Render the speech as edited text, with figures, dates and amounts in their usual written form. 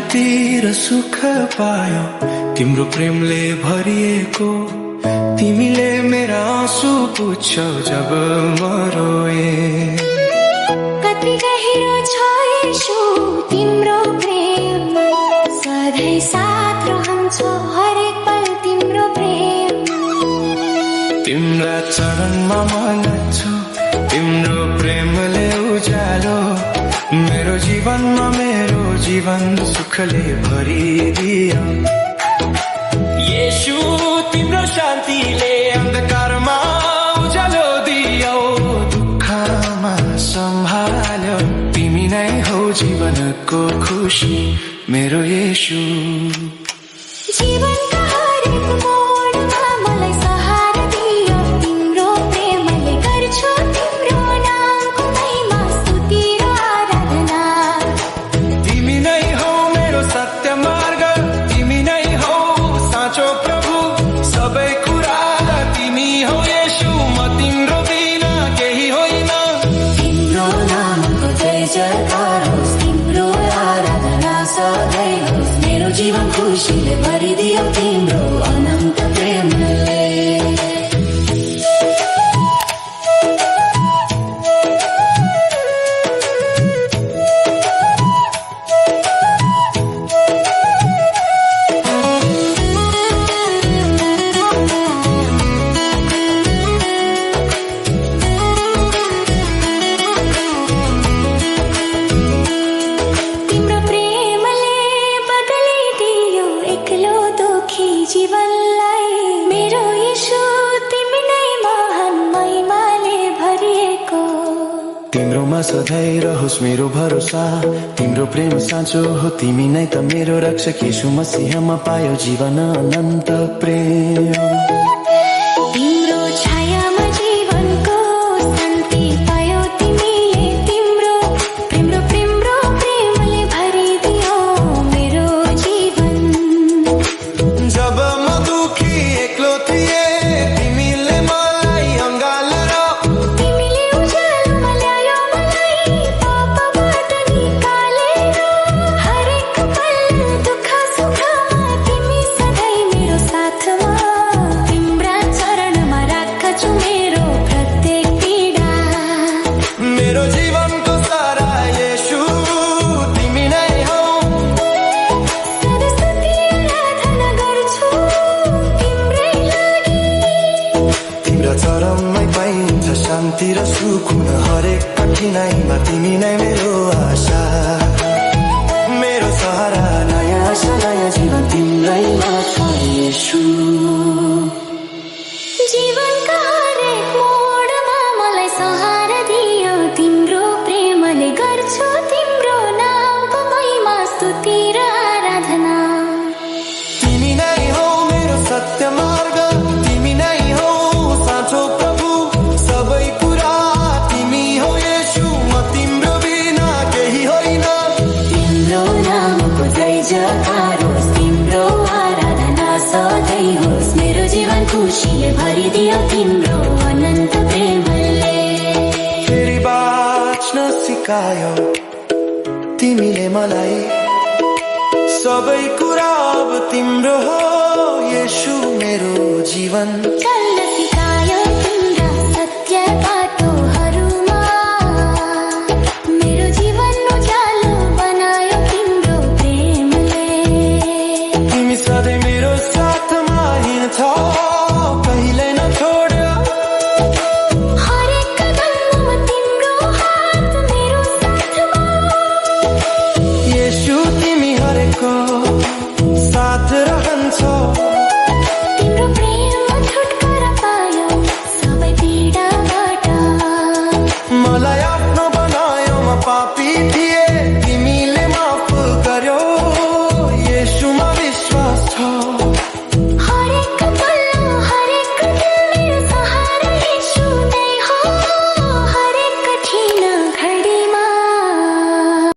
शान्ति र सुख पायो तिम्रो प्रेमले भरिएको। तिमीले मेरा आँसु पुछ्यौ जब म रोए। कति गहिरो छ येशू तिम्रो प्रेम, सधैँ साथ रहन्छ हरेक पल तिम्रो प्रेम। तिम्रा चरणमा म नाच्छु, तिम्रो प्रेमले उज्यालो मेरो जीवनमा, मेरो जीवन सुखले भरिदियो। येशू तिम्रो शान्तिले अन्धकारमा उज्यालो दियो, दुःखमा सम्हाल्यो। तिमी नै हौ जीवनको खुसी मेरो येशू। जीवनका हरेक मोडमा मलाई सहारा दियो तिम्रो प्रेमले। गर्छु तिम्रो नामको महिमा, स्तुति र आराधना। तिमी नै हौ मेरो सत्य मार्ग, तिमी नै हौ साँचो प्रभु। सबै कुरा तिमी हौ येशू, म तिम्रो बिना केही होइन। तिम्रो नामको जय जयकार होस्, तिम्रो आराधना सधैँ होस्। मेरो जीवन खुसीले भरिदियो तिम्रो अनन्त प्रेमले। तिम्रो प्रेमले बदलिदियो एक्लो दुखी जीवनलाई। मेरो येशू तिमी नै महान महिमाले भरिएको। तिम्रोमा सधैँ रहोस् मेरो भरोसा, तिम्रो प्रेम साँचो हो। तिमी नै त मेरो रक्षक येशू मसीहमा पायो जीवन अनन्त प्रेम। तिम्रो छायामा जीवनको शान्ति पायो तिमीले। तिम्रो प्रेमले भरिदियो मेरो जीवन। जब म दुखी एक्लो थिएँ, तिमीले मलाई अँगालेर। तिमीले उज्यालोमा ल्यायो मलाई, पापबाट निकालेर। हरेक पल दुःख सुखमा तिमी सधैँ मेरो साथमा। तिम्रा चरणमा राख्छु मेरो प्रत्येक पीडा। मेरो जीवनको सारा येशू तिमी नै हौ। सधैँ स्तुति आराधना गर्छु तिम्रै लागि। तिम्रा चरणमै पाइन्छ शान्ति र सुकुन, हरेक कठिनाइमा तिमी नै मेरो आशा। मेरो सहारा, नयाँ आशा, नयाँ जीवन तिम्रैमा छ येशू। जीवनका हरेक मोडमा मलाई सहारा दियो तिम्रो प्रेमले। गर्छु तिम्रो नामको महिमा, स्तुति र आराधना। तिमी नै हौ मेरो सत्य मार्ग, तिमी नै हौ साँचो प्रभु। सबै कुरा तिमी हौ येशू, म तिम्रो बिना केही होइन। तिम्रो नामको जय जयकार होस्, तिम्रो आराधना सधैँ होस्। मेरो जीवन खुसीले भरिदियो तिम्रो अनन्त प्रेमले। फेरि बाँच्न सिकायो तिमीले मलाई, सबै कुरा अब तिम्रो हो येशू। मेरो जीवन चल्न